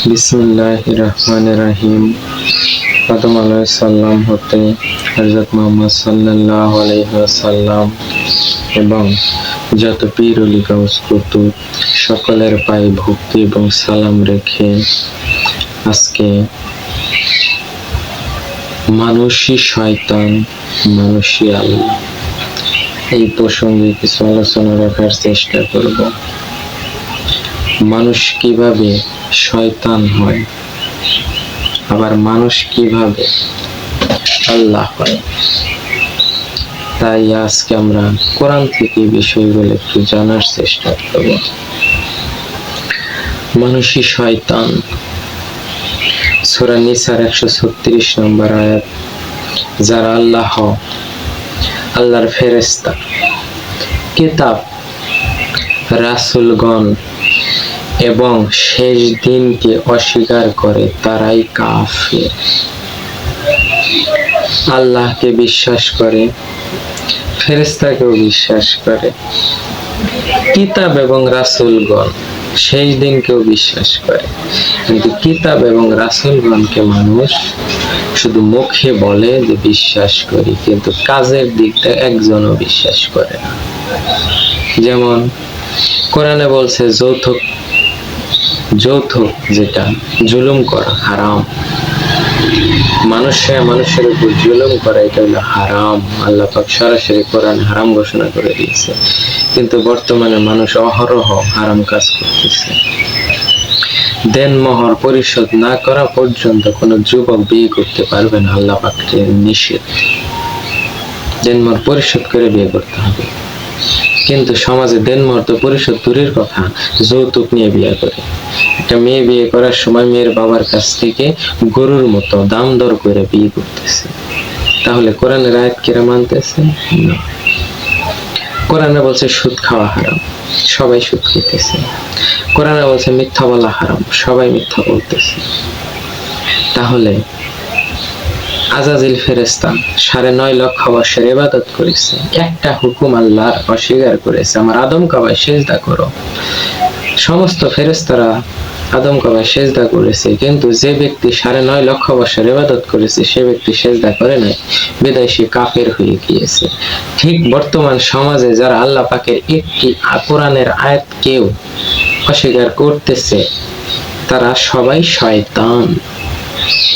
বিসমিল্লাহির রহমানির রহিম। আদম আলাইহিস সালাম হতে হযরত মুহাম্মদ সাল্লাল্লাহু আলাইহি ওয়াসাল্লাম এবং যত পীর ওলি গাউস কুতুব সকলের পায়ে ভক্তি এবং সালাম রেখে আজকে মানুষই শয়তান, মানুষই আল্লাহ এই প্রসঙ্গে কিছু আলোচনা রাখার চেষ্টা করব। মানুষ কিভাবে শয়তান হয়, আবার মানুষ কিভাবে আল্লাহ হয়, তাই আজকে আমরা কোরআন থেকে বিষয়গুলো একটু জানার চেষ্টা করব। মানুষই শয়তান, সূরা নিসার 136 নম্বর আয়াত। যারা আল্লাহর ফেরেশতা, কিতাব, রাসূলগণ এবং শেষ দিনকে অস্বীকার করে তারাই কাফের। আল্লাহকে বিশ্বাস করে, ফেরেশতাকেও বিশ্বাস করে, কিতাব এবং রাসূলগণ শেষ দিনকেও বিশ্বাস করে, কিন্তু কিতাব এবং রাসূলগণকে মানুষ শুধু মুখে বলে যে বিশ্বাস করি, কিন্তু কাজের দিকটা একজনও বিশ্বাস করে না। যেমন কোরআনে বলছে যৌথক যেটা জুলুম করা হারাম, মানুষের উপর জুলুম করা এটা হলো হারাম। আল্লাহ পাক সরাসরি কোরআনে হারাম ঘোষণা করে দিয়েছে, কিন্তু বর্তমানে মানুষ অহরহ হারাম কাজ করতেছে। দেনমোহর পরিশোধ না করা পর্যন্ত কোনো যুবক বিয়ে করতে পারবে না, আল্লাহ পাকের নিষেধ। দেনমোহর পরিশোধ করে বিয়ে করতে হবে, কিন্তু সমাজে দেনমোহর তো পরিশোধ দূরের কথা, যৌতুক নিয়ে বিয়ে করে। একটা মেয়ে বিয়ে করার সময় মেয়ের বাবার কাছ থেকে গরুর মতো দাম দর করে বিয়ে করতেছে। তাহলে কোরআনের আয়াত কিরা মানতেছে না। কোরআনে বলছে সুদ খাওয়া হারাম, সবাই সুদ খেতেছে। কোরআনে বলছে মিথ্যা বলা হারাম, সবাই মিথ্যা বলতেছে। তাহলে আজাজিল ফেরেশতা 9.5 লক্ষ বছর ইবাদত করেছে, একটা হুকুম আল্লাহর অস্বীকার করেছে, আমার আদম কাবায় সিজদা করো। সমস্ত ফেরেশতারা আদম কাবায় সিজদা করেছে, কিন্তু যে ব্যক্তি 9.5 লক্ষ বছর ইবাদত করেছে সে ব্যক্তি সিজদা করে নাই, বিদায় সে কাফের হয়ে গিয়েছে। ঠিক বর্তমান সমাজে যারা আল্লাহ পাকের একটি কোরআনের আয়াতকেও অস্বীকার করতেছে তারা সবাই শয়তান,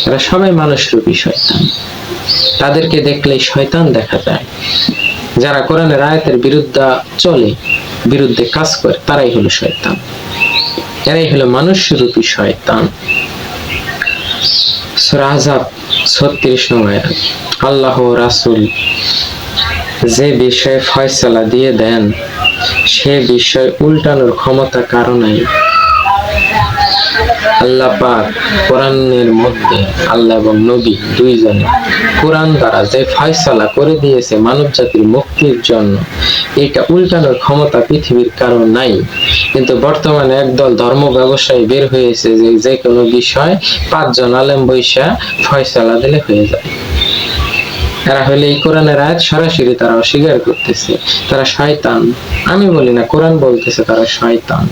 তারা সবাই মানুষরূপী শয়তান। তাদেরকে দেখলেই শয়তান দেখা যায়। যারা কোরআনের আয়াতের বিরুদ্ধে কাজ করে তারাই হলো শয়তান, এরাই হলো মানুষরূপী শয়তান। সূরা আহজাব 36 নম্বর আয়াত। আল্লাহ ও রাসূল যে বিষয়ে ফয়সালা দিয়ে দেন সে বিষয় উল্টানোর ক্ষমতা কারো নাই। আল্লাহ পাক কোরআনের মধ্যে আল্লাহ এবং নবী দুইজনে কোরআন দ্বারা যে ফয়সালা করে দিয়েছে মানব জাতির মুক্তির জন্য, এটা উল্টানোর ক্ষমতা পৃথিবীর কারো নাই। কিন্তু বর্তমানে একদল ধর্ম ব্যবসায়ী বের হয়েছে যে কোনো বিষয় 5 জন আলেম বৈশা ফয়সালা দিলে হয়ে যায়। এরা হলে এই কোরআনের আয়াত সরাসরি তারা অস্বীকার করতেছে, তারা শয়তান। আমি বলি না, কোরআন বলতেছে তারা শয়তান।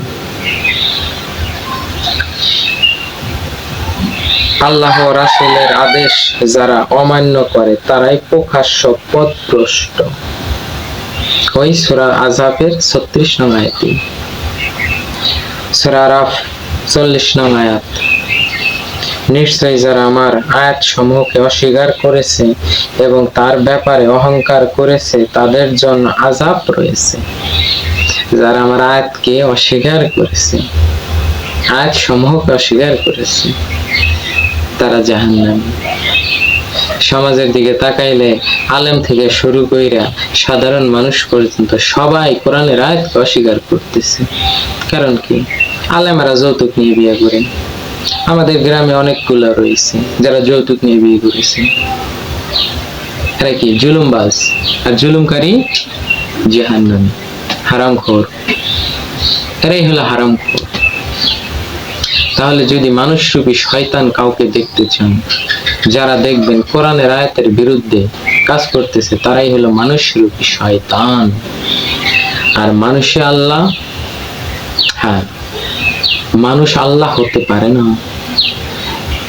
আল্লাহ ও রাসূলের আদেশ যারা অমান্য করে তারাই প্রকাশ্য পথভ্রষ্ট। ওই সূরা আহজাবের 36 নং আয়াতে। সূরা আরাফ 40 নং আয়াত। নিশ্চয়ই যারা আমার আয়াত সমূহকে অস্বীকার করেছে এবং তার ব্যাপারে অহংকার করেছে তাদের জন্য আযাব রয়েছে। যারা আমার আয়াতকে অস্বীকার করেছে, আয়াত সমূহকে অস্বীকার করেছে, তারা জাহান্নামী। সমাজের দিকে তাকাইলে আলেম থেকে শুরু কইরা সাধারণ মানুষ পর্যন্ত সবাই কোরআনের আয়াতকে অস্বীকার করতেছে। কারণ কি? আলেমরা যৌতুক নিয়ে বিয়ে করে। আমাদের গ্রামে অনেকগুলো রয়েছে যারা যৌতুক নিয়ে বিয়ে করেছে। এরা কি? জুলুমবাজ, আর জুলুমকারী জাহান্নামী, হারামখোর। এরাই হলো হারামখোর। তাহলে যদি মানুষরূপী শয়তান কাউকে দেখতে চান, যারা দেখবেন কোরআনের আয়াতের বিরুদ্ধে কাজ করতেছে, তারাই হলো মানুষরূপী শয়তান। আর মানুষে আল্লাহ, হ্যাঁ, মানুষ আল্লাহ হতে পারে না।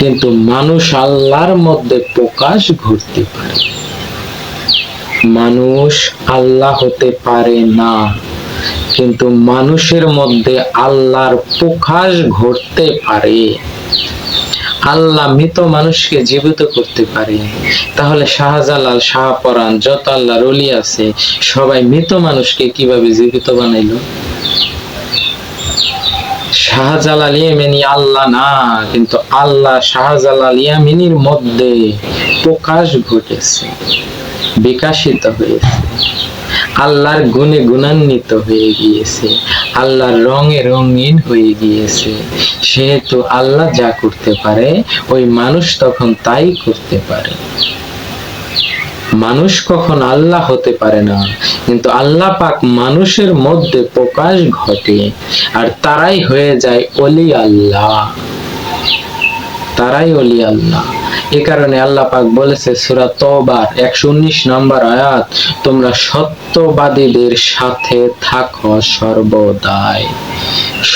কিন্তু মানুষ আল্লাহর মধ্যে প্রকাশ ঘটতে পারে, মানুষ আল্লাহ হতে পারে না, কিন্তু মানুষের মধ্যে আল্লাহর প্রকাশ ঘটতে পারে। আল্লাহ মৃত মানুষকে জীবিত করতে পারে। তাহলে শাহজালাল, শাহপরাণ, যত আল্লাহর ওলি আছে সবাই মৃত মানুষকে কিভাবে জীবিত বানাইলো? শাহজালাল ইয়ামানি আল্লাহ না, কিন্তু আল্লাহ শাহজালাল ইয়ামানির মধ্যে প্রকাশ ঘটেছে, বিকাশিত হয়েছে, আল্লাহর গুণে গুণান্বিত হয়ে গিয়েছে, আল্লাহর রঙে রঙিন হয়ে গিয়েছে। সেহেতু আল্লাহ যা করতে পারে ওই মানুষ তখন তাই করতে পারে। মানুষ কখন আল্লাহ হতে পারে না, কিন্তু আল্লাহ পাক মানুষের মধ্যে প্রকাশ ঘটে, আর তারাই হয়ে যায় ওলি আল্লাহ, তারাই ওলি আল্লাহ। এ কারণে আল্লাহ পাক বলেছে সূরা তওবার 119 নম্বর আয়াত, তোমরা সত্যবাদীদের সাথে থাকো সর্বদাই।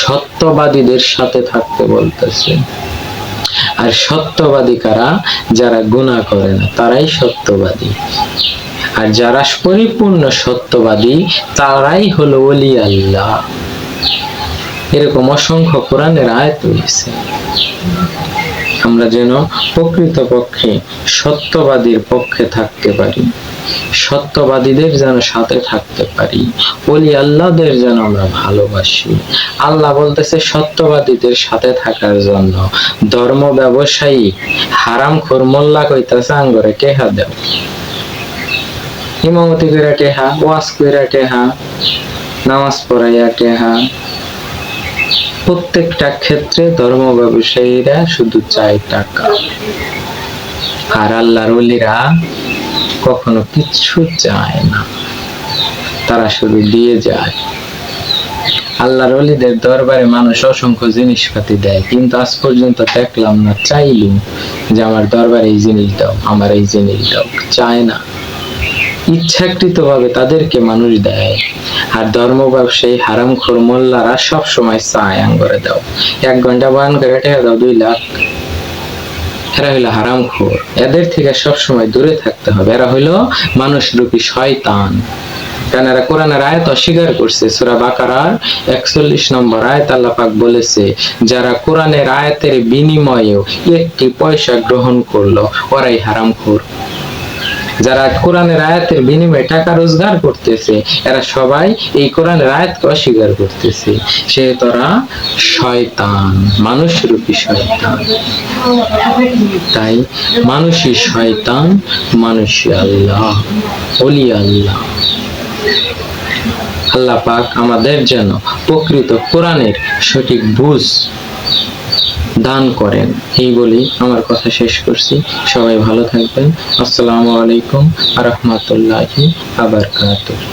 সত্যবাদীদের সাথে থাকতে বলতেছে। আর সত্যবাদী কারা? যারা গুনাহ করে না, তারাই সত্যবাদী। আর যারা পরিপূর্ণ সত্যবাদী তারাই হলো ওলি আল্লাহ। এরকম অসংখ্য কোরআনের আয়াত রয়েছে। আমরা যেন প্রকৃতপক্ষে সত্যবাদীর পক্ষে থাকতে পারি, সত্যবাদীদের যেন সাথে থাকতে পারি, ওলি আল্লাহদের যেন আমরা ভালোবাসি। আল্লাহ বলতেছে সত্যবাদীদের সাথে থাকার জন্য ধর্ম ব্যবসায়ী হারামখোর মোল্লা কইতাছে আঙ্গরে টেহা দেও, ইমামতি কইরা টেহা, ওয়াজ কইরা টেহা, নামাজ পড়াইয়া টেহা। প্রত্যেকটা ক্ষেত্রে ধর্ম ব্যবসায়ীরা শুধু চায় টাকা, আর আল্লাহর ওলিরা কখনো কিচ্ছু চায় না, তারা শুধু দিয়ে যায়। আল্লাহর ওলিদের দরবারে মানুষ অসংখ্য জিনিসপাতি দেয়, কিন্তু আজ পর্যন্ত দেখলাম না চাইলু যে আমার দরবারে এই জিনিস দাও, আমার এই জিনিস দাও। চায় না, ইচ্ছাকৃত ভাবে তাদেরকে মানুষ দেয়। আর ধর্ম ব্যবসায়ী হারামখোর মোল্লারা সব সময় চায় আঙ্গরে দাও, 1 ঘন্টা বয়ান করে টাকা দাও 2 লাখ। এরা হইলো হারামখোর, এদের থেকে সব সময় দূরে থাকতে হবে। এরা হইলো মানুষ রূপী শয়তান। কারণ এরা কোরআনের আয়াত অস্বীকার করছে। সূরা বাকারার 41 নম্বর আয়াত আল্লাহ পাক বলেছে, যারা কোরআনের আয়াতের বিনিময়েও 1টি পয়সা গ্রহণ করলো ওরাই হারামখোর। যারা কোরআনের আয়াতের বিনিময়ে টাকা রোজগার করতেছে এরা সবাই এই কোরআনের আয়াতকে অস্বীকার করতেছে। সে তোরা শয়তান, মানুষ রূপী শয়তান। তাই মানুষই শয়তান, মানুষই আল্লাহ, ওলি আল্লাহ। আল্লাহ পাক আমাদের যেন প্রকৃত কোরআনের সঠিক বুঝ দান করেন। এই বলি আমার কথা শেষ করছি। সবাই ভালো থাকবেন। আসসালামু আলাইকুম ওয়া রাহমাতুল্লাহি ওয়া বারাকাতুহু।